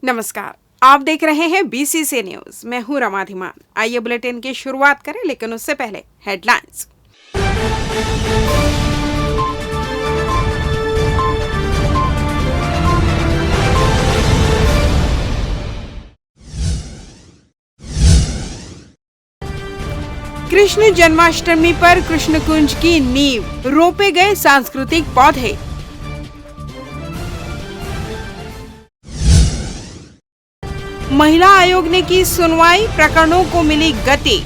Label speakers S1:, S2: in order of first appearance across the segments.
S1: नमस्कार, आप देख रहे हैं बीसीसी न्यूज। मैं हूं रमा धीमान। आइए बुलेटिन की शुरुआत करें, लेकिन उससे पहले हेडलाइंस। कृष्ण जन्माष्टमी पर कृष्ण कुंज की नींव, रोपे गए सांस्कृतिक पौधे। महिला आयोग ने की सुनवाई, प्रकरणों को मिली गति।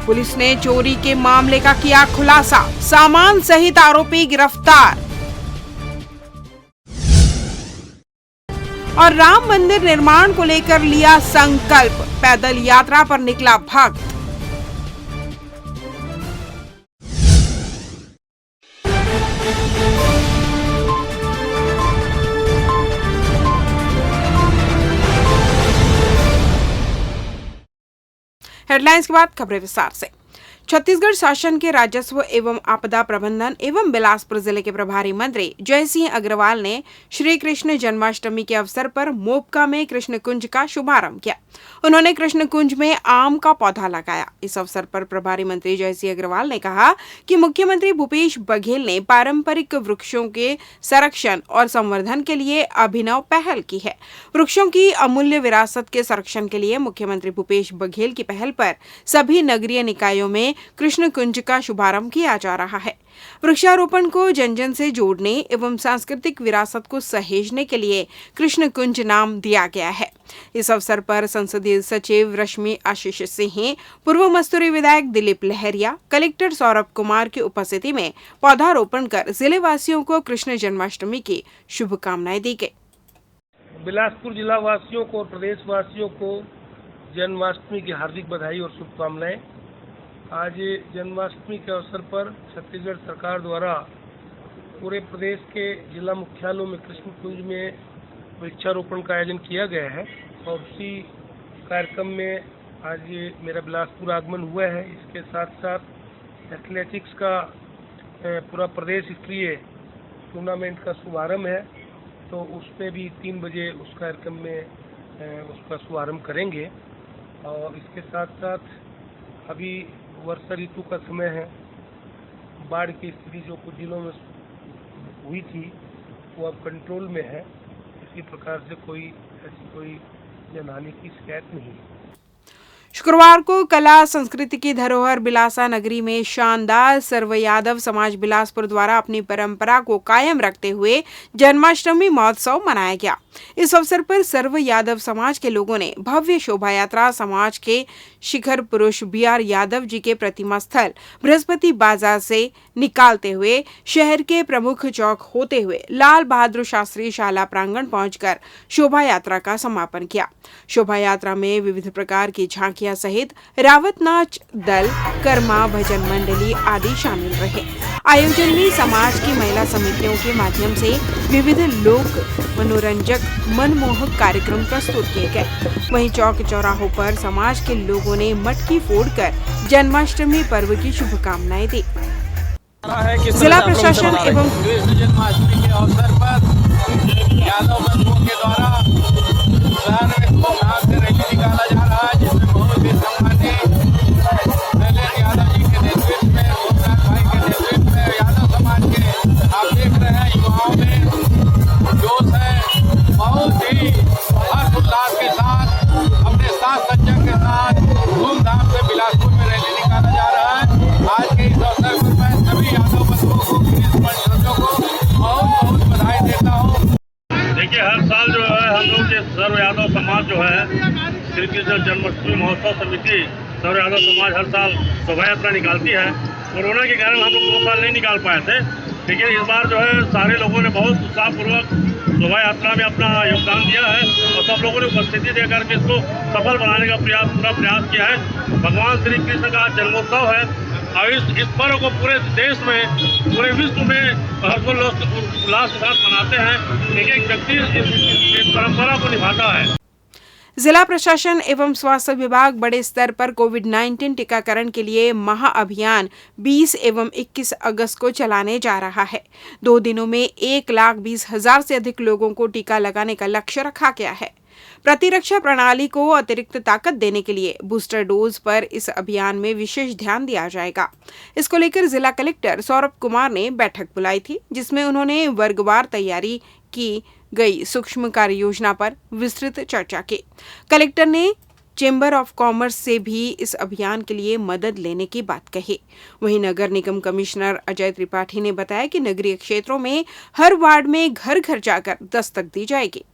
S1: पुलिस ने चोरी के मामले का किया खुलासा, सामान सहित आरोपी गिरफ्तार। और राम मंदिर निर्माण को लेकर लिया संकल्प, पैदल यात्रा पर निकला भक्त। हेडलाइंस के बाद खबरें विस्तार से। छत्तीसगढ़ शासन के राजस्व एवं आपदा प्रबंधन एवं बिलासपुर जिले के प्रभारी मंत्री जय सिंह अग्रवाल ने श्री कृष्ण जन्माष्टमी के अवसर पर मोपका में कृष्ण कुंज का शुभारंभ किया। उन्होंने कृष्ण कुंज में आम का पौधा लगाया। इस अवसर पर प्रभारी मंत्री जय सिंह अग्रवाल ने कहा कि मुख्यमंत्री भूपेश बघेल ने पारंपरिक वृक्षों के संरक्षण और संवर्धन के लिए अभिनव पहल की है। वृक्षों की अमूल्य विरासत के संरक्षण के लिए मुख्यमंत्री भूपेश बघेल की पहल पर सभी नगरीय निकायों में कृष्ण कुंज का शुभारंभ किया जा रहा है। वृक्षारोपण को जन जन से जोड़ने एवं सांस्कृतिक विरासत को सहेजने के लिए कृष्ण कुंज नाम दिया गया है। इस अवसर पर संसदीय सचिव रश्मि आशीष सिंह, पूर्व मस्तूरी विधायक दिलीप लहरिया, कलेक्टर सौरभ कुमार की उपस्थिति में पौधारोपण कर जिले वासियों को कृष्ण जन्माष्टमी की शुभकामनाएं दी गई।
S2: बिलासपुर जिला वासियों को और प्रदेश वासियों को जन्माष्टमी की हार्दिक बधाई और शुभकामनाएं। आज जन्माष्टमी के अवसर पर छत्तीसगढ़ सरकार द्वारा पूरे प्रदेश के जिला मुख्यालयों में कृष्ण कुंज में वृक्षारोपण का आयोजन किया गया है और उसी कार्यक्रम में आज मेरा बिलासपुर आगमन हुआ है। इसके साथ साथ एथलेटिक्स का पूरा प्रदेश स्तरीय टूर्नामेंट का शुभारंभ है, तो उसमें भी 3 बजे उस कार्यक्रम में उसका शुभारंभ करेंगे। और इसके साथ साथ अभी वर्षा ऋतु का समय है, बाढ़ की स्थिति जो कुछ जिलों में हुई थी वो अब कंट्रोल में है। इसी प्रकार से ऐसी कोई जनहानि की शिकायत नहीं है।
S1: शुक्रवार को कला संस्कृति की धरोहर बिलासा नगरी में शानदार सर्व यादव समाज बिलासपुर द्वारा अपनी परंपरा को कायम रखते हुए जन्माष्टमी महोत्सव मनाया गया। इस अवसर पर सर्व यादव समाज के लोगों ने भव्य शोभा यात्रा समाज के शिखर पुरुष BR यादव जी के प्रतिमा स्थल बृहस्पति बाजार से निकालते हुए शहर के प्रमुख चौक होते हुए लाल बहादुर शास्त्री शाला प्रांगण पहुंचकर शोभा यात्रा का समापन किया। शोभा यात्रा में विविध प्रकार की झांकियां सहित रावत नाच दल, कर्मा, भजन मंडली आदि शामिल रहे। आयोजन में समाज की महिला समितियों के माध्यम से विविध लोक मनोरंजक मनमोहक कार्यक्रम प्रस्तुत किए गए। वहीं चौक चौराहों पर समाज के लोगों ने मटकी फोड़कर जन्माष्टमी पर्व की शुभकामनाएं दी। जिला प्रशासन एवं
S3: जन्माष्टमी के अवसर पर यादव बंधुओं के द्वारा शहर में रैली निकाला जा रहा है, जिसमें बहुत ही सम्मानीय यादव जी के नेतृत्व में, भाई के नेतृत्व में यादव समाज के आप देख रहे हैं युवाओं में जोश है। बहुत ही हर्षोल्लास के साथ अपने साथ सज्जन के साथ धूमधाम से बिलासपुर में रैली निकाला जा रहा है। आज के इस अवसर पर मैं सभी यादव बंधुओं को, पंचों को बहुत बहुत बधाई देता हूँ।
S4: देखिए, हर साल जो है हम लोग ये सर्व यादव समाज जो है श्री कृष्ण जन्माष्टमी महोत्सव समिति सर्व यादव समाज हर साल शोभा यात्रा निकालती है। कोरोना के कारण हम लोग 2 साल नहीं निकाल पाए थे, लेकिन इस बार जो है सारे लोगों ने बहुत उत्साहपूर्वक शोभा यात्रा में अपना योगदान दिया है और सब लोगों ने उपस्थिति देकर के इसको सफल बनाने का पूरा प्रयास किया है। भगवान श्री कृष्ण का जन्मोत्सव है और इस पर्व को पूरे देश में, पूरे विश्व में हर्षोल्लास के साथ मनाते हैं। एक व्यक्ति इस परंपरा को निभाता है।
S1: जिला प्रशासन एवं स्वास्थ्य विभाग बड़े स्तर पर कोविड-19 टीकाकरण के लिए महाअभियान 20 एवं 21 अगस्त को चलाने जा रहा है। 2 दिनों में 1,20,000 से अधिक लोगों को टीका लगाने का लक्ष्य रखा गया है। प्रतिरक्षा प्रणाली को अतिरिक्त ताकत देने के लिए बूस्टर डोज पर इस अभियान में विशेष ध्यान दिया जाएगा। इसको लेकर जिला कलेक्टर सौरभ कुमार ने बैठक बुलाई थी, जिसमें उन्होंने वर्गवार तैयारी की गई सूक्ष्म कार्य योजना पर विस्तृत चर्चा की। कलेक्टर ने चेंबर ऑफ कॉमर्स से भी इस अभियान के लिए मदद लेने की बात कही। वहीं नगर निगम कमिश्नर अजय त्रिपाठी ने बताया कि नगरीय क्षेत्रों में हर वार्ड में घर घर जाकर दस्तक दी जाएगी।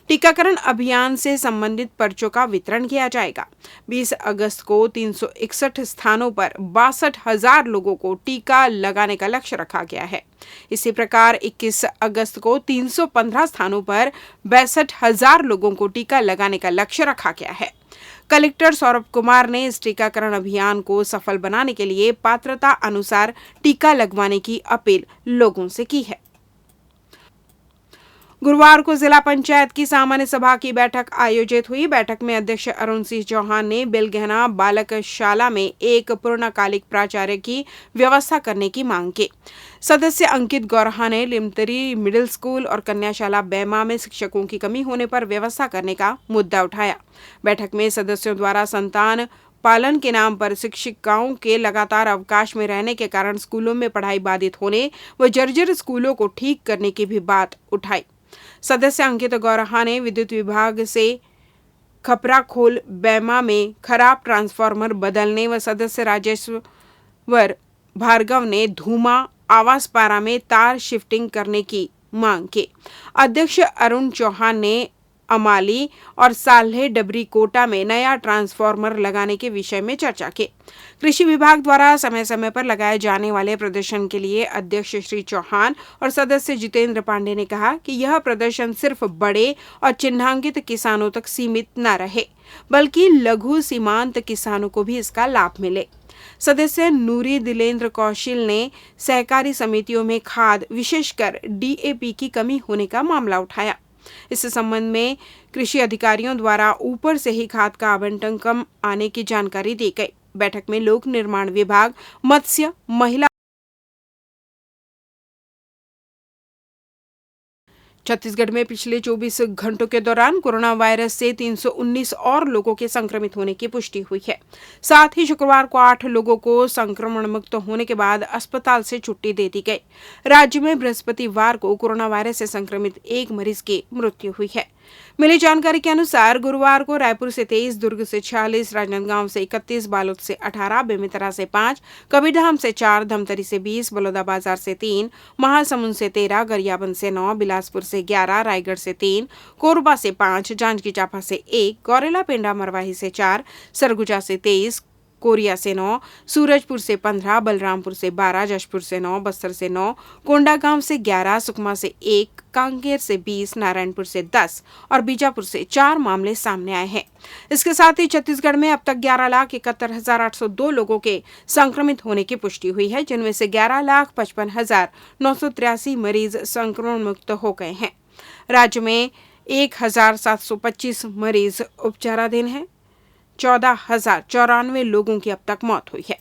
S1: टीकाकरण अभियान से संबंधित पर्चों का वितरण किया जाएगा। 20 अगस्त को 361 स्थानों पर 62,000 लोगों को टीका लगाने का लक्ष्य रखा गया है। इसी प्रकार 21 अगस्त को 315 स्थानों पर 62,000 लोगों को टीका लगाने का लक्ष्य रखा गया है। कलेक्टर सौरभ कुमार ने इस टीकाकरण अभियान को सफल बनाने के लिए पात्रता अनुसार टीका लगवाने की अपील लोगों से की है। गुरुवार को जिला पंचायत की सामान्य सभा की बैठक आयोजित हुई। बैठक में अध्यक्ष अरुण सिंह चौहान ने बेलगहना बालक शाला में एक पूर्णकालिक प्राचार्य की व्यवस्था करने की मांग की। सदस्य अंकित गौरहा ने लिमतरी मिडिल स्कूल और कन्याशाला बैमा में शिक्षकों की कमी होने पर व्यवस्था करने का मुद्दा उठाया। बैठक में सदस्यों द्वारा संतान पालन के नाम पर शिक्षिकाओं के लगातार अवकाश में रहने के कारण स्कूलों में पढ़ाई बाधित होने व जर्जर स्कूलों को ठीक करने की भी बात उठाई। सदस्य अंकित गौरहा ने विद्युत विभाग से खपराखोल बैमा में खराब ट्रांसफार्मर बदलने व सदस्य राजेश्वर भार्गव ने धूमा आवास पारा में तार शिफ्टिंग करने की मांग की। अध्यक्ष अरुण चौहान ने अमाली और साल्हे डबरी कोटा में नया ट्रांसफार्मर लगाने के विषय में चर्चा की। कृषि विभाग द्वारा समय समय पर लगाए जाने वाले प्रदर्शन के लिए अध्यक्ष श्री चौहान और सदस्य जितेंद्र पांडे ने कहा कि यह प्रदर्शन सिर्फ बड़े और चिन्हांकित किसानों तक सीमित न रहे, बल्कि लघु सीमांत किसानों को भी इसका लाभ मिले। सदस्य नूरी दिलेंद्र कौशिल ने सहकारी समितियों में खाद विशेषकर DAP की कमी होने का मामला उठाया। इस संबंध में कृषि अधिकारियों द्वारा ऊपर से ही खाद का आवंटन कम आने की जानकारी दी गई। बैठक में लोक निर्माण विभाग, मत्स्य, महिला छत्तीसगढ़ में पिछले 24 घंटों के दौरान कोरोना वायरस से 319 और लोगों के संक्रमित होने की पुष्टि हुई है। साथ ही शुक्रवार को 8 लोगों को संक्रमण मुक्त होने के बाद अस्पताल से छुट्टी दे दी गई। राज्य में बृहस्पतिवार को कोरोना वायरस से संक्रमित एक मरीज की मृत्यु हुई है। मिली जानकारी के अनुसार गुरुवार को रायपुर से 23, दुर्ग से 46, राजनांदगांव से 31, बालोद से 18, बेमेतरा से 5, कबीरधाम से 4, धमतरी से 20, बलौदाबाजार से 3, महासमुंद से 13, गरियाबंद से 9, बिलासपुर से 11, रायगढ़ से 3, कोरबा से 5, जांजगीर चांपा से 1, गौरेला पेंड्रा मरवाही से 4, सरगुजा से 23, कोरिया से 9, सूरजपुर से 15, बलरामपुर से 12, जशपुर से 9, बस्तर से 9, कोंडागांव से 11, सुकमा से 1, कांकेर से 20, नारायणपुर से 10 और बीजापुर से 4 मामले सामने आए हैं। इसके साथ ही छत्तीसगढ़ में अब तक 11,71,802 लोगों के संक्रमित होने की पुष्टि हुई है, जिनमें से 11,55,983 मरीज संक्रमण मुक्त हो गए हैं। राज्य में 1,725 मरीज उपचाराधीन हैं। 14,094 लोगों की अब तक मौत हुई है।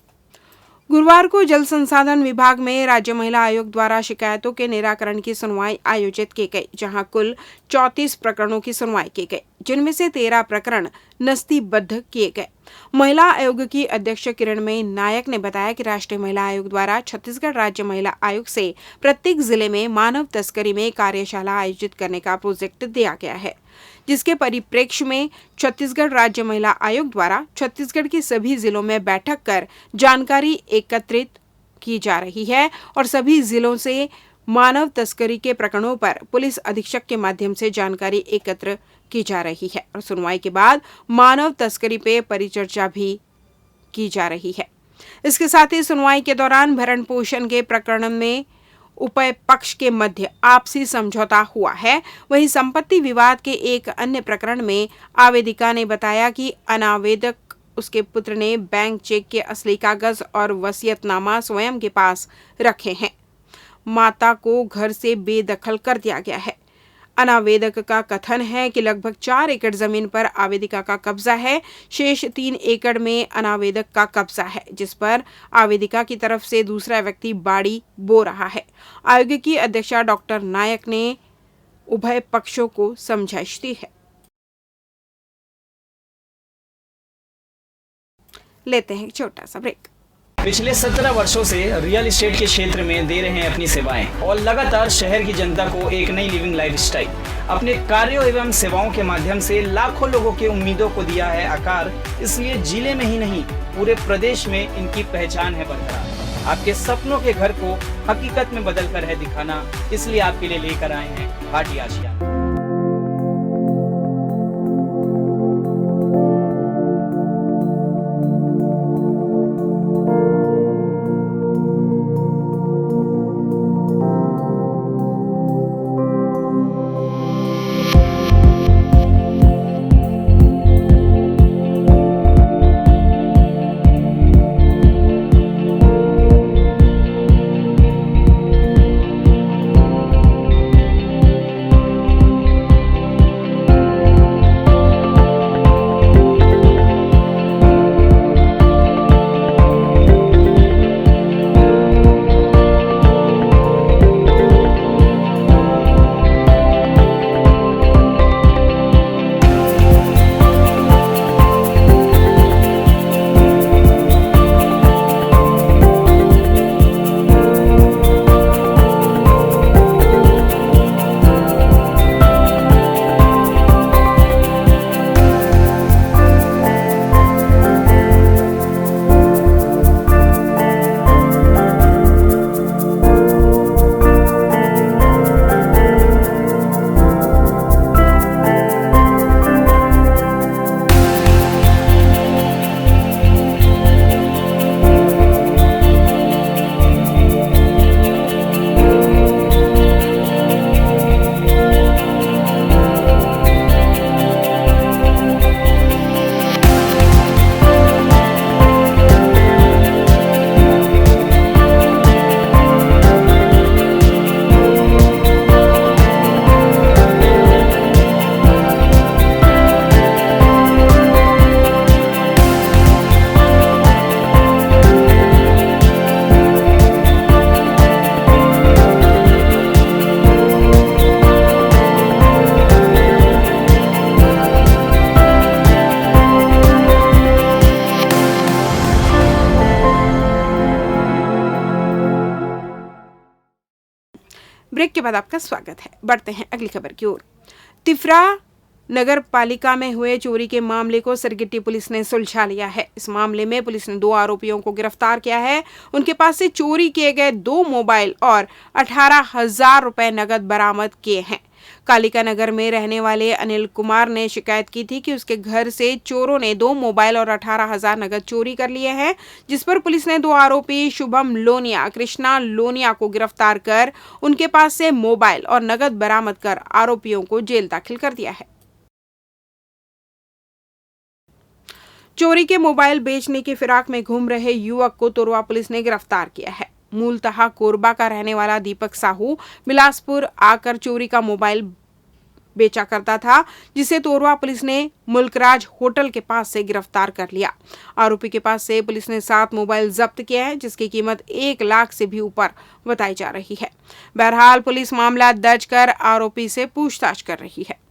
S1: गुरुवार को जल संसाधन विभाग में राज्य महिला आयोग द्वारा शिकायतों के निराकरण की सुनवाई आयोजित की गई, जहां कुल 34 प्रकरणों की सुनवाई की गई, जिनमें से 13 प्रकरण नस्तीबद्ध किए गए। महिला आयोग की अध्यक्ष किरणमयी नायक ने बताया कि राष्ट्रीय महिला आयोग द्वारा छत्तीसगढ़ राज्य महिला आयोग से प्रत्येक जिले में मानव तस्करी में कार्यशाला आयोजित करने का प्रोजेक्ट दिया गया है, जिसके परिप्रेक्ष्य में छत्तीसगढ़ राज्य महिला आयोग द्वारा छत्तीसगढ़ के सभी जिलों में बैठक कर जानकारी एकत्रित की जा रही है और सभी जिलों से मानव तस्करी के प्रकरणों पर पुलिस अधीक्षक के माध्यम से जानकारी एकत्र की जा रही है और सुनवाई के बाद मानव तस्करी पे परिचर्चा भी की जा रही है। इसके साथ ही सुनवाई के दौरान भरण पोषण के प्रकरण में उभय पक्ष के मध्य आपसी समझौता हुआ है। वहीं संपत्ति विवाद के एक अन्य प्रकरण में आवेदिका ने बताया कि अनावेदक उसके पुत्र ने बैंक चेक के असली कागज और वसीयतनामा स्वयं के पास रखे हैं। माता को घर से बेदखल कर दिया गया है। अनावेदक का कथन है कि लगभग 4 एकड़ जमीन पर आवेदिका का कब्जा है, शेष 3 एकड़ में अनावेदक का कब्जा है, जिस पर आवेदिका की तरफ से दूसरा व्यक्ति बाड़ी बो रहा है। आयोग की अध्यक्षा डॉक्टर नायक ने उभय पक्षों को समझाइश दी है। लेते हैं एक छोटा सा ब्रेक।
S5: पिछले 17 वर्षों से रियल एस्टेट के क्षेत्र में दे रहे हैं अपनी सेवाएं और लगातार शहर की जनता को एक नई लिविंग लाइफस्टाइल। अपने कार्यों एवं सेवाओं के माध्यम से लाखों लोगों की उम्मीदों को दिया है आकार। इसलिए जिले में ही नहीं पूरे प्रदेश में इनकी पहचान है बरकरार। आपके सपनों के घर को हकीकत में बदल कर है दिखाना, इसलिए आपके लिए लेकर आए हैं भाटी आशिया।
S1: ब्रेक के बाद आपका स्वागत है। बढ़ते हैं अगली खबर की ओर। तिफरा नगर पालिका में हुए चोरी के मामले को सरगिट्टी पुलिस ने सुलझा लिया है। इस मामले में पुलिस ने 2 आरोपियों को गिरफ्तार किया है। उनके पास से चोरी किए गए 2 मोबाइल और 18,000 रुपए नगद बरामद किए हैं। कालिका नगर में रहने वाले अनिल कुमार ने शिकायत की थी कि उसके घर से चोरों ने 2 मोबाइल और 18,000 नगद चोरी कर लिए हैं, जिस पर पुलिस ने 2 आरोपी शुभम लोनिया, कृष्णा लोनिया को गिरफ्तार कर उनके पास से मोबाइल और नगद बरामद कर आरोपियों को जेल दाखिल कर दिया है। चोरी के मोबाइल बेचने की फिराक में घूम रहे युवक को तोरवा पुलिस ने गिरफ्तार किया है। मूलतः कोरबा का रहने वाला दीपक साहू बिलासपुर आकर चोरी का मोबाइल बेचा करता था, जिसे तोरवा पुलिस ने मुल्कराज होटल के पास से गिरफ्तार कर लिया। आरोपी के पास से पुलिस ने 7 मोबाइल जब्त किया है, जिसकी कीमत 1 लाख से भी ऊपर बताई जा रही है। बहरहाल पुलिस मामला दर्ज कर आरोपी से पूछताछ कर रही है।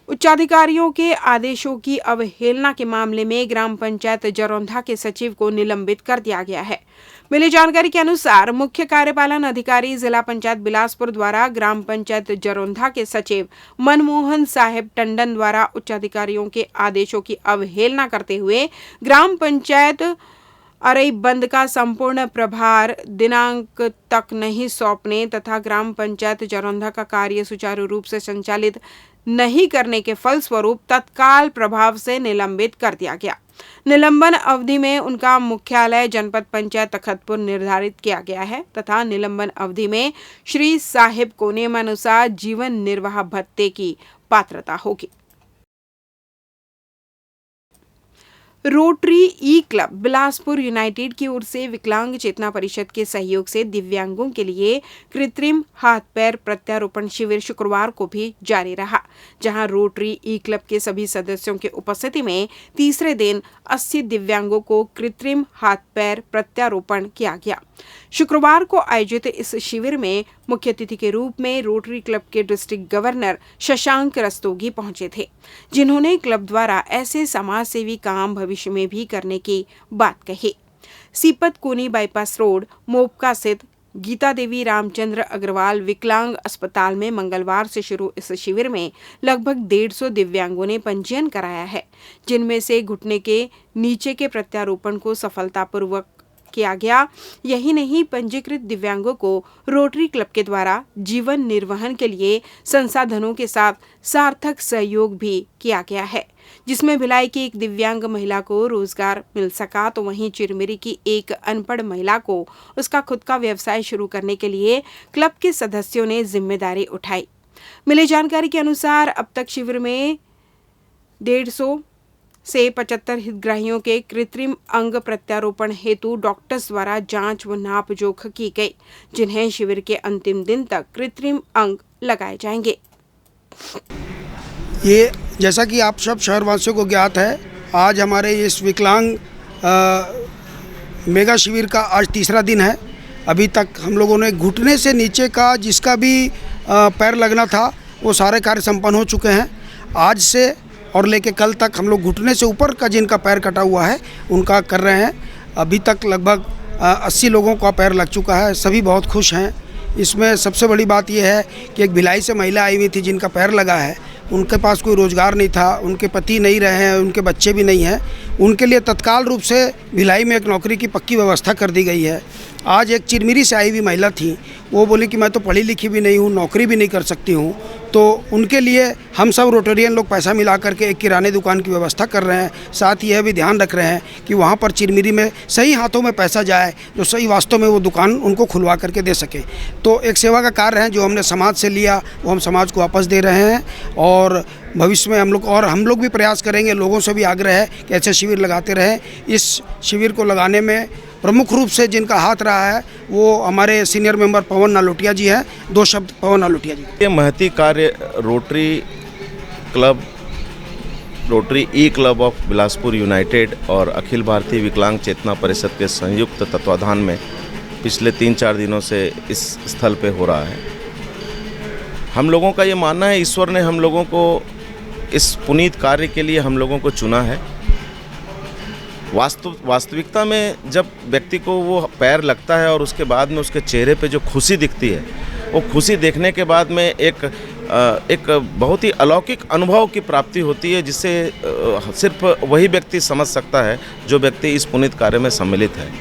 S1: उच्चाधिकारियों के आदेशों की अवहेलना के मामले में ग्राम पंचायत जरौंधा के सचिव को निलंबित कर दिया गया है। मिली जानकारी के अनुसार मुख्य कार्यपालन अधिकारी जिला पंचायत बिलासपुर द्वारा ग्राम पंचायत जरौंधा के सचिव मनमोहन साहेब टंडन द्वारा उच्चाधिकारियों के आदेशों की अवहेलना करते हुए ग्राम पंचायत अरई बंद का संपूर्ण प्रभार दिनांक तक नहीं सौंपने तथा ग्राम पंचायत जरौंधा का कार्य सुचारू रूप से संचालित नहीं करने के फलस्वरूप तत्काल प्रभाव से निलंबित कर दिया गया। निलंबन अवधि में उनका मुख्यालय जनपद पंचायत तखतपुर निर्धारित किया गया है तथा निलंबन अवधि में श्री साहिब को नियमानुसार जीवन निर्वाह भत्ते की पात्रता होगी। रोटरी ई क्लब बिलासपुर यूनाइटेड की ओर से विकलांग चेतना परिषद के सहयोग से दिव्यांगों के लिए कृत्रिम हाथ पैर प्रत्यारोपण शिविर शुक्रवार को भी जारी रहा, जहां रोटरी ई क्लब के सभी सदस्यों की उपस्थिति में तीसरे दिन 80 दिव्यांगों को कृत्रिम हाथ पैर प्रत्यारोपण किया गया। शुक्रवार को आयोजित इस शिविर में मुख्य अतिथि के रूप में रोटरी क्लब के डिस्ट्रिक्ट गवर्नर शशांक रस्तोगी पहुंचे थे, जिन्होंने क्लब द्वारा ऐसे समाज सेवी काम भविष्य में भी करने की बात कही। सीपत कोनी बाईपास रोड मोपका स्थित गीता देवी रामचंद्र अग्रवाल विकलांग अस्पताल में मंगलवार से शुरू इस शिविर में लगभग 150 दिव्यांगों ने पंजीयन कराया है, जिनमें से घुटने के नीचे के प्रत्यारोपण को सफलतापूर्वक किया गया। यही नहीं, पंजीकृत दिव्यांगों को रोटरी क्लब के द्वारा जीवन निर्वहन के लिए संसाधनों के साथ सार्थक सहयोग भी किया गया है, जिसमें भिलाई की एक दिव्यांग महिला को रोजगार मिल सका, तो वहीं चिरमिरी की एक अनपढ़ महिला को उसका खुद का व्यवसाय शुरू करने के लिए क्लब के सदस्यों ने जिम्मेदारी उठाई। मिली जानकारी के अनुसार अब तक शिविर में 150 से 75 हितग्राहियों के कृत्रिम अंग प्रत्यारोपण हेतु डॉक्टर्स द्वारा जांच व नाप जोख की गई, जिन्हें शिविर के अंतिम दिन तक कृत्रिम अंग लगाए जाएंगे।
S6: ये जैसा कि आप सब शहरवासियों को ज्ञात है, आज हमारे इस विकलांग मेगा शिविर का आज तीसरा दिन है। अभी तक हम लोगों ने घुटने से नीचे का जिसका भी पैर लगना था वो सारे कार्य संपन्न हो चुके हैं। आज से और लेके कल तक हम लोग घुटने से ऊपर का जिनका पैर कटा हुआ है उनका कर रहे हैं। अभी तक लगभग 80 लोगों का पैर लग चुका है, सभी बहुत खुश हैं। इसमें सबसे बड़ी बात यह है कि एक भिलाई से महिला आई हुई थी जिनका पैर लगा है, उनके पास कोई रोज़गार नहीं था, उनके पति नहीं रहे हैं, उनके बच्चे भी नहीं हैं। उनके लिए तत्काल रूप से भिलाई में एक नौकरी की पक्की व्यवस्था कर दी गई है। आज एक चिरमिरी से आई हुई महिला थी, वो बोली कि मैं तो पढ़ी लिखी भी नहीं हूँ, नौकरी भी नहीं कर सकती हूँ, तो उनके लिए हम सब रोटेरियन लोग पैसा मिला करके एक किराने दुकान की व्यवस्था कर रहे हैं। साथ ही यह भी ध्यान रख रहे हैं कि वहाँ पर चिरमिरी में सही हाथों में पैसा जाए, जो सही वास्तव में वो दुकान उनको खुलवा करके दे सके। तो एक सेवा का कार्य है जो हमने समाज से लिया, वो हम समाज को वापस दे रहे हैं। और भविष्य में हम लोग भी प्रयास करेंगे, लोगों से भी आग्रह है कि ऐसे शिविर लगाते रहें। इस शिविर को लगाने में प्रमुख रूप से जिनका हाथ रहा है वो हमारे सीनियर मेंबर पवन नालोटिया जी हैं। 2 शब्द पवन नालोटिया जी।
S7: ये महती कार्य rotary E club of Bilaspur United और अखिल भारतीय विकलांग चेतना परिषद के संयुक्त तत्वाधान में पिछले 3-4 दिनों से इस स्थल पे हो रहा है। हम लोगों का ये मानना है, ईश्वर ने हम लोगों को इस पुनीत कार्य के लिए हम लोगों को चुना है। वास्तविकता में जब व्यक्ति को वो पैर लगता है और उसके बाद में उसके चेहरे पे जो खुशी दिखती है, वो खुशी देखने के बाद में एक बहुत ही अलौकिक अनुभव की प्राप्ति होती है, जिससे सिर्फ वही व्यक्ति समझ सकता है जो व्यक्ति इस पुनीत कार्य में सम्मिलित है।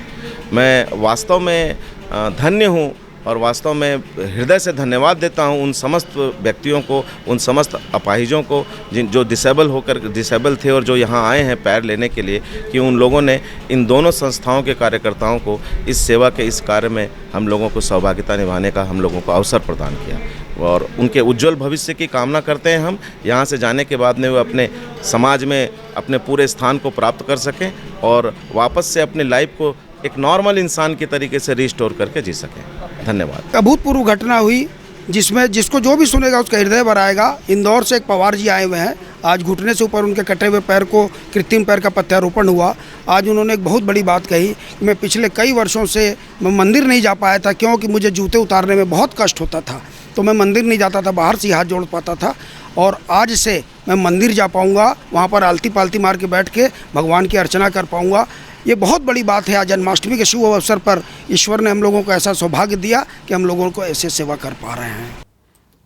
S7: मैं वास्तव में धन्य हूँ और वास्तव में हृदय से धन्यवाद देता हूं उन समस्त व्यक्तियों को, उन समस्त अपाहिजों को जो डिसेबल थे और जो यहां आए हैं पैर लेने के लिए, कि उन लोगों ने इन दोनों संस्थाओं के कार्यकर्ताओं को इस सेवा के इस कार्य में हम लोगों को सहभागिता निभाने का हम लोगों को अवसर प्रदान किया। और उनके उज्जवल भविष्य की कामना करते हैं हम यहाँ से जाने के बाद में वो अपने समाज में अपने पूरे स्थान को प्राप्त कर सकें और वापस से अपनी लाइफ को एक नॉर्मल इंसान के तरीके से रिस्टोर करके जी सकें। धन्यवाद।
S6: अभूतपूर्व घटना हुई जिसमें जिसको जो भी सुनेगा उसका हृदय भर आएगा। इंदौर से एक पवार जी आए हुए हैं, आज घुटने से ऊपर उनके कटे हुए पैर को कृत्रिम पैर का प्रत्यारोपण हुआ। आज उन्होंने एक बहुत बड़ी बात कही कि मैं पिछले कई वर्षों से मैं मंदिर नहीं जा पाया था, क्योंकि मुझे जूते उतारने में बहुत कष्ट होता था, तो मैं मंदिर नहीं जाता था, बाहर से हाथ जोड़ पाता था। और आज से मैं मंदिर जा पाऊँगा, वहाँ पर आलती पालती मार के बैठ के भगवान की अर्चना कर पाऊँगा। ये बहुत बड़ी बात है। आज जन्माष्टमी के शुभ अवसर पर ईश्वर ने हम लोगों को ऐसा सौभाग्य दिया कि हम लोगों को ऐसे सेवा कर पा रहे हैं।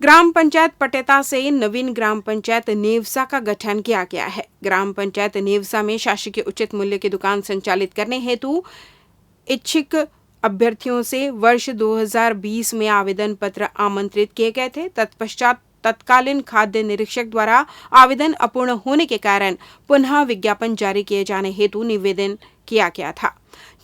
S1: ग्राम पंचायत पटेता से नवीन ग्राम पंचायत नेवसा का गठन किया गया है। ग्राम पंचायत नेवसा में शासकीय उचित मूल्य की दुकान संचालित करने हेतु इच्छुक अभ्यर्थियों से वर्ष 2020 में आवेदन पत्र आमंत्रित किए गए थे। तत्पश्चात तत्कालीन खाद्य निरीक्षक द्वारा आवेदन अपूर्ण होने के कारण पुनः विज्ञापन जारी किए जाने हेतु निवेदन किया गया था।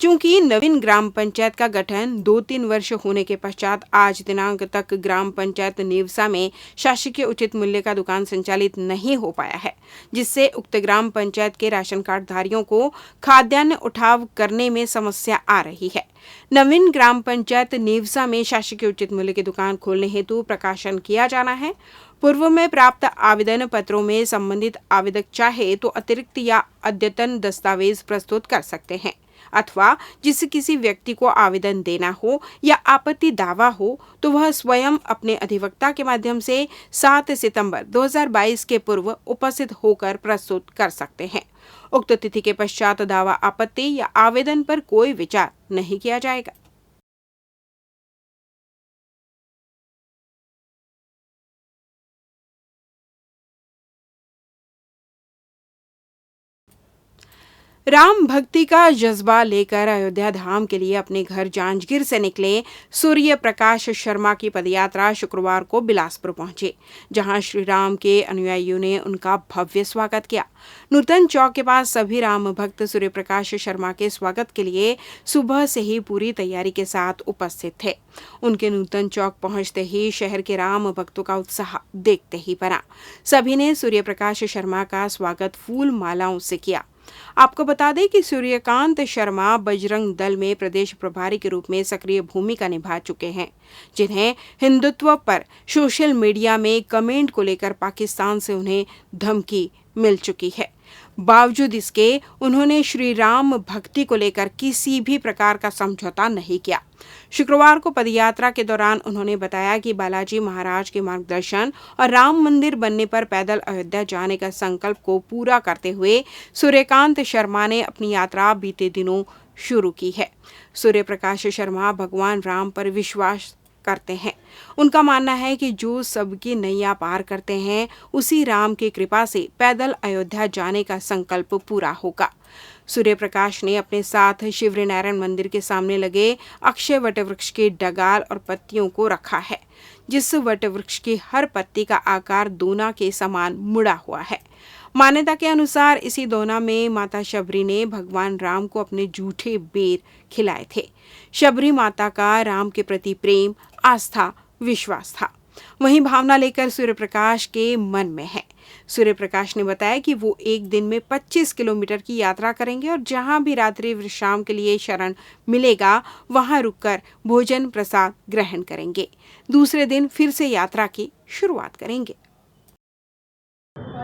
S1: चूंकि नवीन ग्राम पंचायत का गठन 2-3 वर्ष होने के पश्चात आज दिनांक तक ग्राम पंचायत नेवसा में शासकीय उचित मूल्य का दुकान संचालित नहीं हो पाया है, जिससे उक्त ग्राम पंचायत के राशन कार्ड धारियों को खाद्यान्न उठाव करने में समस्या आ रही है। नवीन ग्राम पंचायत नेवसा में शासकीय उचित मूल्य की दुकान खोलने हेतु प्रकाशन किया जाना है। पूर्व में प्राप्त आवेदन पत्रों में संबंधित आवेदक चाहे तो अतिरिक्त या अद्यतन दस्तावेज प्रस्तुत कर सकते हैं, अथवा जिस किसी व्यक्ति को आवेदन देना हो या आपत्ति दावा हो तो वह स्वयं अपने अधिवक्ता के माध्यम से 7 सितंबर 2022 के पूर्व उपस्थित होकर प्रस्तुत कर सकते हैं। उक्त तिथि के पश्चात दावा, आपत्ति या आवेदन पर कोई विचार नहीं किया जाएगा। राम भक्ति का जज्बा लेकर अयोध्या धाम के लिए अपने घर जांजगीर से निकले सूर्य प्रकाश शर्मा की पदयात्रा शुक्रवार को बिलासपुर पहुंचे, जहां श्री राम के अनुयायियों ने उनका भव्य स्वागत किया। नूतन चौक के पास सभी राम भक्त सूर्य प्रकाश शर्मा के स्वागत के लिए सुबह से ही पूरी तैयारी के साथ उपस्थित थे। उनके नूतन चौक पहुंचते ही शहर के राम भक्तों का उत्साह देखते ही बना। सभी ने सूर्य प्रकाश शर्मा का स्वागत फूल मालाओं से किया। आपको बता दें कि सूर्यकांत शर्मा बजरंग दल में प्रदेश प्रभारी के रूप में सक्रिय भूमिका निभा चुके हैं, जिन्हें हिंदुत्व पर सोशल मीडिया में कमेंट को लेकर पाकिस्तान से उन्हें धमकी मिल चुकी है। बावजूद इसके उन्होंने श्री राम भक्ति को लेकर किसी भी प्रकार का समझौता नहीं किया। शुक्रवार को पदयात्रा के दौरान उन्होंने बताया कि बालाजी महाराज के मार्गदर्शन और राम मंदिर बनने पर पैदल अयोध्या जाने का संकल्प को पूरा करते हुए सूर्यकांत शर्मा ने अपनी यात्रा बीते दिनों शुरू की है। सूर्य प्रकाश शर्मा भगवान राम पर विश्वास करते हैं। उनका मानना है कि जो सबकी नैया पार करते हैं, उसी राम की कृपा से पैदल अयोध्या जाने का संकल्प पूरा होगा। सूर्य प्रकाश ने अपने साथ शिवरी नारायण मंदिर के सामने लगे अक्षय वटवृक्ष के डगाल और पत्तियों को रखा है, जिस वटवृक्ष की हर पत्ती का आकार दोना के समान मुड़ा हुआ है। मान्यता के अनुसार इसी दोना में माता शबरी ने भगवान राम को अपने जूठे बेर खिलाए थे। शबरी माता का राम के प्रति प्रेम, आस्था, विश्वास था। वहीं भावना लेकर सूर्य प्रकाश के मन में है। सूर्य प्रकाश ने बताया कि वो एक दिन में 25 किलोमीटर की यात्रा करेंगे और जहां भी रात्रि विश्राम के लिए शरण मिलेगा, वहां रुककर भोजन प्रसाद ग्रहण करेंगे। दूसरे दिन फिर से यात्रा की शुरुआत करेंगे।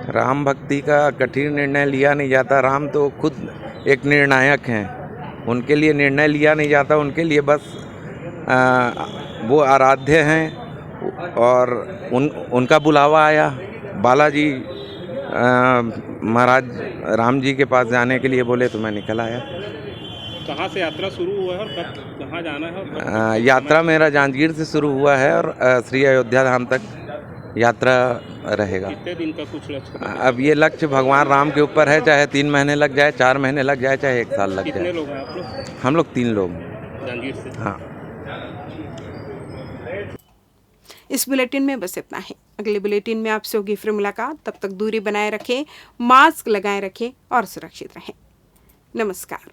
S3: राम भक्ति का कठिन निर्णय लिया नहीं जाता। राम तो खुद एक निर्णायक हैं, उनके लिए निर्णय लिया नहीं जाता। उनके लिए बस वो आराध्य हैं और उनका बुलावा आया। बालाजी महाराज राम जी के पास जाने के लिए बोले तो मैं निकल आया।
S8: कहाँ से यात्रा शुरू हुआ है और कब कहाँ जाना है? और
S3: यात्रा मेरा जांजगीर से शुरू हुआ है और श्री अयोध्या धाम तक यात्रा रहेगा।
S8: कितने दिन का कुछ लक्ष्य?
S3: अब ये लक्ष्य भगवान राम के ऊपर है, चाहे 3 महीने लग जाए, 4 महीने लग जाए, चाहे 1 साल लग जाए।
S8: कितने लोग हैं आप लोग?
S3: हम लोग 3 लोग
S8: जांजगीर से।
S3: हाँ।
S1: इस बुलेटिन में बस इतना ही। अगले बुलेटिन में आपसे होगी फिर मुलाकात। तब तक दूरी बनाए रखें, मास्क लगाए रखें और सुरक्षित रहें। नमस्कार।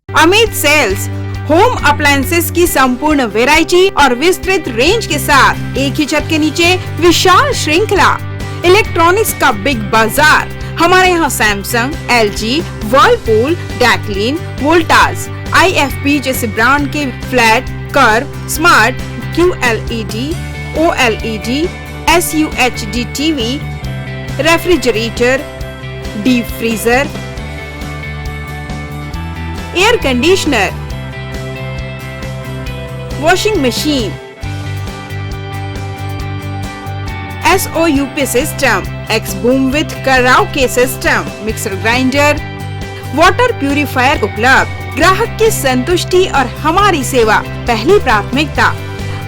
S1: अमित सेल्स होम अप्लायंसेस की संपूर्ण वैरायटी और विस्तृत रेंज के साथ एक ही छत के नीचे विशाल श्रृंखला, इलेक्ट्रॉनिक्स का बिग बाजार। हमारे यहाँ सैमसंग, LG, वर्लपूल, डैकलिन, वोल्टास, IFP जैसे ब्रांड के flat, curve, smart, QLED, OLED, SUHD TV, refrigerator, deep freezer, air conditioner, washing machine, SOUP system, X boom with karaoke system, mixer grinder, water purifier उपलब्ध। ग्राहक की संतुष्टि और हमारी सेवा पहली प्राथमिकता।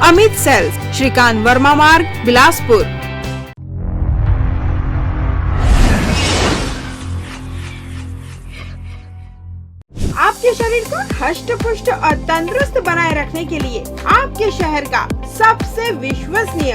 S1: अमित सेल्स, श्रीकांत वर्मा मार्ग, बिलासपुर। आपके शरीर को हष्ट पुष्ट और तंदुरुस्त बनाए रखने के लिए आपके शहर का सबसे विश्वसनीय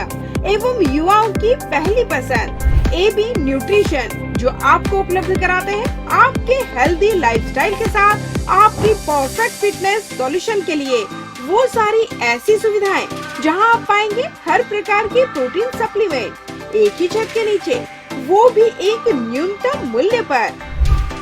S1: एवं युवाओं की पहली पसंद AB न्यूट्रिशन, जो आपको उपलब्ध कराते हैं आपके हेल्दी लाइफस्टाइल के साथ आपकी परफेक्ट फिटनेस सॉल्यूशन के लिए वो सारी ऐसी सुविधाएं जहां आप पाएंगे हर प्रकार के प्रोटीन सप्लीमेंट एक ही छत के नीचे, वो भी एक न्यूनतम मूल्य पर।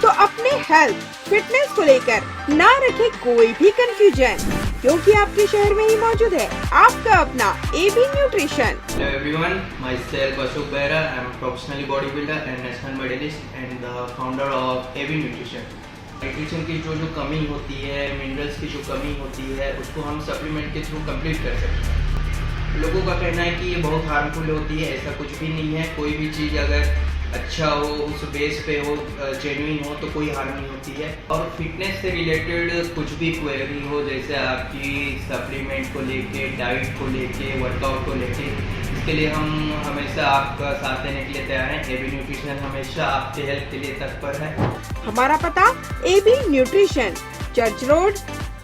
S1: तो अपने हेल्थ फिटनेस को लेकर ना रखे कोई भी कंफ्यूजन, क्योंकि आपके शहर में ही मौजूद है आपका अपना AB nutrition.
S9: Hello everyone, myself Ashok Behra. I am a professionally bodybuilder and national medalist and the founder of AB Nutrition. Nutrition की जो कमी होती है, मिनरल्स की जो कमी होती है, उसको हम सप्लीमेंट के थ्रू कंप्लीट कर सकते हैं। लोगों का कहना है कि ये बहुत हार्मफुल होती है, ऐसा कुछ भी नहीं है। कोई भी चीज़ अगर अच्छा हो, उस बेस पे हो, जेन्युइन हो, तो कोई हार्म नहीं होती है। और फिटनेस से रिलेटेड कुछ भी क्वेरी हो, जैसे आपकी सप्लीमेंट को लेके, डाइट को लेके, वर्कआउट को लेके, इसके लिए हम हमेशा आपका साथ देने के लिए तैयार हैं। AB न्यूट्रिशन हमेशा आपके हेल्थ के लिए तत्पर है।
S1: हमारा पता AB न्यूट्रिशन, चर्च रोड,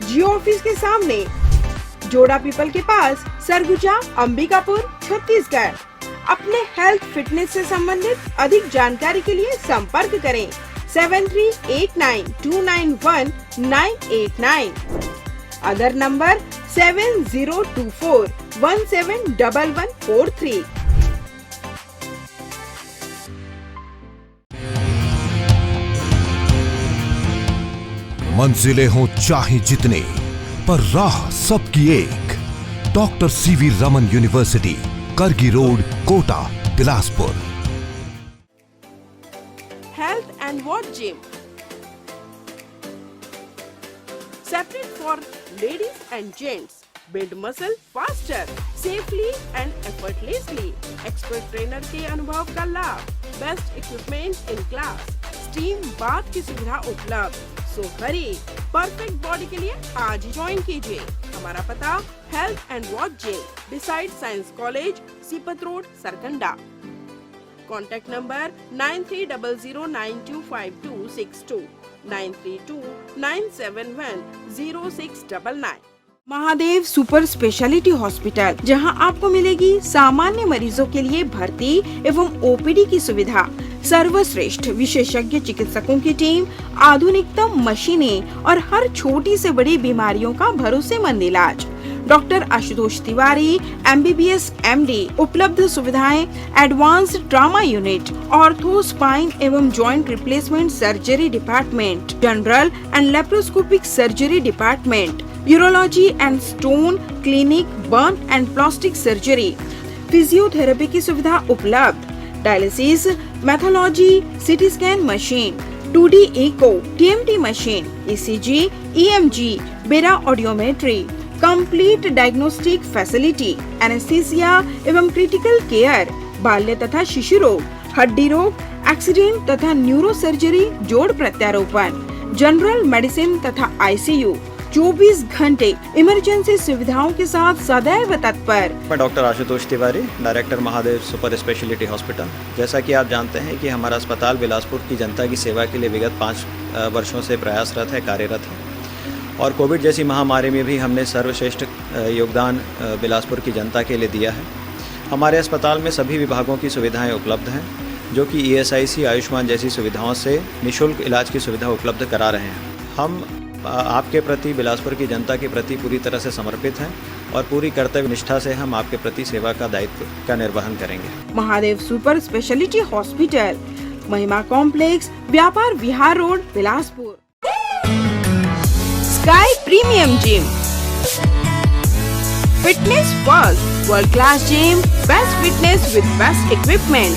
S1: जियो ऑफिस के सामने, जोड़ा पीपल के पास, सरगुजा, अंबिकापुर, छत्तीसगढ़। अपने हेल्थ फिटनेस से संबंधित अधिक जानकारी के लिए संपर्क करें 7389291989। Other number 7024171143।
S10: मंजिलें हों चाहे जितने, पर राह सबकी एक। Doctor CV Raman university, Kargi road, Kota, Bilaspur.
S1: Health and What Gym, separate for ladies and gents. Build muscle faster, safely and effortlessly. Expert trainer के अनुभव का लाभ, best equipment in class, steam bath की सुविधा उपलब्ध। So hurry, perfect body के लिए आज ही ज्वाइन कीजिए। हमारा पता health and watch gym, beside science college, Sipat road, Sarkanda. Contact number 9300925262, 9329710699। Mahadev super speciality hospital, जहां आपको मिलेगी सामान्य मरीजों के लिए भर्ती एवं OPD की सुविधा, सर्वश्रेष्ठ विशेषज्ञ चिकित्सकों की टीम, आधुनिकतम मशीनें और हर छोटी से बड़ी बीमारियों का भरोसेमंद इलाज। Doctor Ashutosh Tiwari MBBS MD। उपलब्ध सुविधाएं advanced trauma unit, ortho, spine एवं joint replacement surgery department, general and laparoscopic surgery department, urology and stone clinic, burn and plastic surgery, physiotherapy की सुविधा उपलब्ध, dialysis, pathology, CT scan machine, 2D echo, TMT machine, ECG, EMG, BERA audiometry, complete diagnostic facility, anaesthesia एवं critical care, बाल्य तथा शिशु रोग, हड्डी रोग, एक्सीडेंट तथा न्यूरो सर्जरी, जोड़ प्रत्यारोपण, जनरल मेडिसिन तथा ICU, 24 घंटे इमरजेंसी सुविधाओं के साथ सदैव तत्पर।
S11: मैं doctor Ashutosh Tiwari, director Mahadev super speciality hospital. जैसा कि आप जानते हैं कि हमारा अस्पताल बिलासपुर की जनता की सेवा के लिए विगत 5 वर्षों से प्रयासरत है, कार्यरत है। और कोविड जैसी महामारी में भी हमने सर्वश्रेष्ठ योगदान बिलासपुर की जनता के लिए दिया है। हमारे अस्पताल में सभी विभागों की सुविधाएं उपलब्ध हैं, जो कि ESIC, आयुष्मान जैसी सुविधाओं से निःशुल्क इलाज की सुविधा उपलब्ध करा रहे हैं। हम आपके प्रति, बिलासपुर की जनता के प्रति पूरी तरह से समर्पित हैं और पूरी कर्तव्य निष्ठा से हम आपके प्रति सेवा का दायित्व का निर्वहन करेंगे।
S1: Mahadev super speciality hospital, Mahima complex, Vyapar Vihar road, Bilaspur. Sky premium gym, fitness first, world class gym, best fitness with best equipment,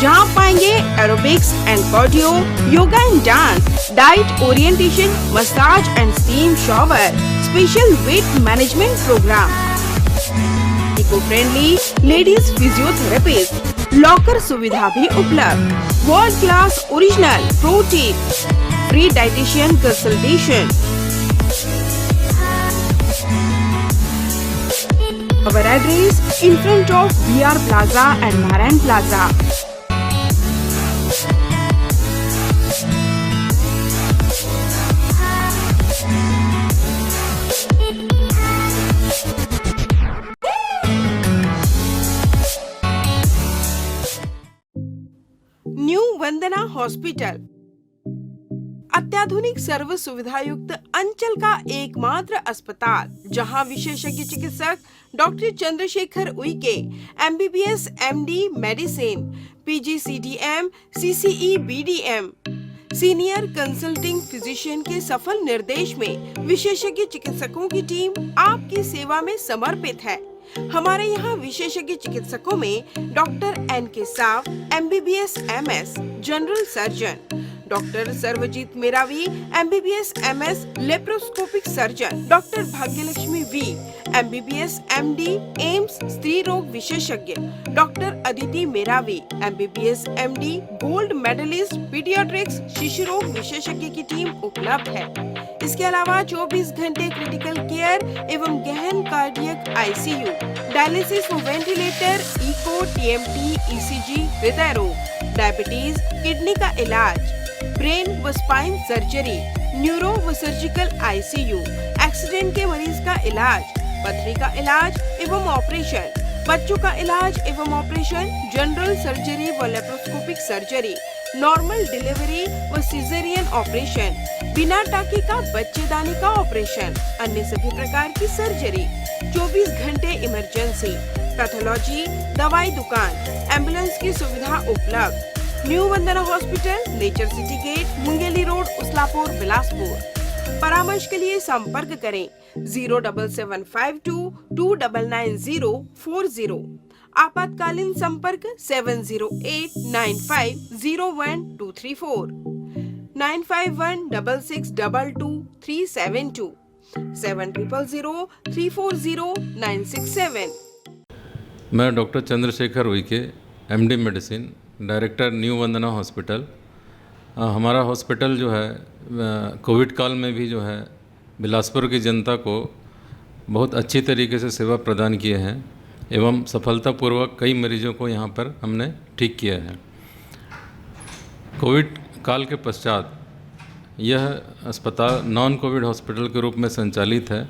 S1: जहां पाएंगे aerobics and cardio, yoga and dance, diet orientation, massage and steam shower, special weight management programme, eco friendly ladies physiotherapist, locker सुविधा भी उपलब्ध, world class original protein, free dietitian consultation. Our address in front of VR Plaza and Narayan Plaza. Hospital अत्याधुनिक सर्व सुविधा युक्त अंचल का एकमात्र अस्पताल, जहां विशेषज्ञ चिकित्सक doctor Chandrashekhar Uikey MBBS MD medicine, PGCDM CCE BDM senior consulting physician के सफल निर्देश में विशेषज्ञ चिकित्सकों की टीम आपकी सेवा में समर्पित है। हमारे यहाँ विशेषज्ञ चिकित्सकों में doctor NK Sao MBBS MS general surgeon, doctor Sarvajeet Meravi MBBS MS laparoscopic surgeon, doctor Bhagyalakshmi V MBBS MD AIIMS स्त्री रोग विशेषज्ञ, doctor Aditi Meravi MBBS MD gold medallist paediatrics शिशु रोग विशेषज्ञ की टीम उपलब्ध है। इसके अलावा 24 घंटे क्रिटिकल केयर एवं गहन कार्डियक ICU, डायलिसिस व वेंटिलेटर, इको, TMT, ECG, हृदय रोग, डायबिटीज, किडनी का इलाज, ब्रेन व स्पाइन सर्जरी, न्यूरो व सर्जिकल ICU, एक्सीडेंट के मरीज का इलाज, पथरी का इलाज एवं ऑपरेशन, बच्चों का इलाज एवं ऑपरेशन, जनरल सर्जरी व लेप्रोस्कोपिक सर्जरी, नॉर्मल डिलीवरी व सिजेरियन ऑपरेशन, बिना टाके का बच्चेदानी का ऑपरेशन, अन्य सभी प्रकार की सर्जरी, 24 घंटे इमरजेंसी, पैथोलॉजी, दवाई दुकान, एम्बुलेंस की सुविधा उपलब्ध। New Vandana hospital, nature city gate, Mungeli road, Uslapur, Bilaspur. परामर्श के लिए संपर्क करें 07752 299040। आपातकालीन संपर्क 7089501234, 9516622372, 7003409667।
S12: मैं doctor Chandrashekhar Uike MD medicine, director new Vandana hospital. हमारा हॉस्पिटल जो है कोविड काल में भी जो है बिलासपुर की जनता को बहुत अच्छी तरीके से सेवा प्रदान किए हैं एवं सफलतापूर्वक कई मरीजों को यहाँ पर हमने ठीक किया है। कोविड काल के पश्चात यह अस्पताल नॉन कोविड हॉस्पिटल के रूप में संचालित है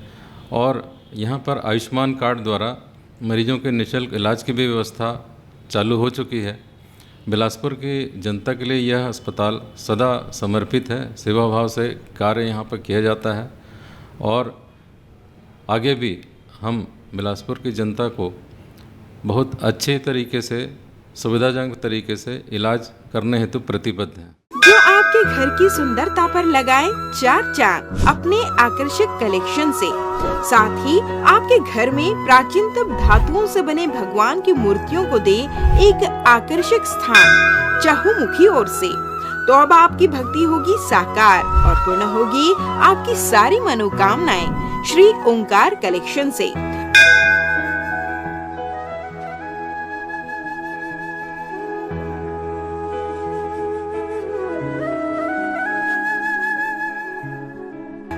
S12: और यहाँ पर आयुष्मान कार्ड द्वारा मरीजों के निःशुल्क इलाज की भी व्यवस्था चालू हो चुकी है। बिलासपुर की जनता के लिए यह अस्पताल सदा समर्पित है, सेवा भाव से कार्य यहाँ पर किया जाता है और आगे भी हम बिलासपुर की जनता को बहुत अच्छे तरीके से, सुविधाजनक तरीके से इलाज करने हेतु प्रतिबद्ध हैं।
S1: जो आपके घर की सुंदरता पर लगाए 4 चांद अपने आकर्षक कलेक्शन से। साथ ही आपके घर में प्राचीनतम धातुओं से बने भगवान की मूर्तियों को दे एक आकर्षक स्थान चहुमुखी ओर से। तो अब आपकी भक्ति होगी साकार और पूर्ण होगी आपकी सारी मनोकामनाएं श्री ओंकार कलेक्शन से।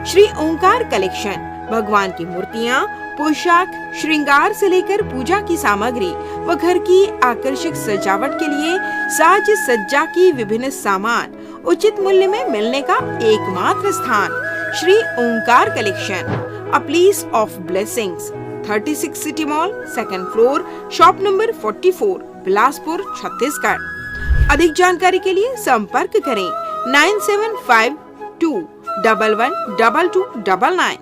S1: श्री ओंकार कलेक्शन भगवान की मूर्तियाँ, पोशाक, श्रृंगार से लेकर पूजा की सामग्री व घर की आकर्षक सजावट के लिए साज सज्जा की विभिन्न सामान उचित मूल्य में मिलने का एकमात्र स्थान Shri Omkar collection, a place of blessings, 36 city mall, 2nd floor, shop number 44, Bilaspur, Chhattisgarh. अधिक जानकारी के लिए संपर्क करें 9752 112299।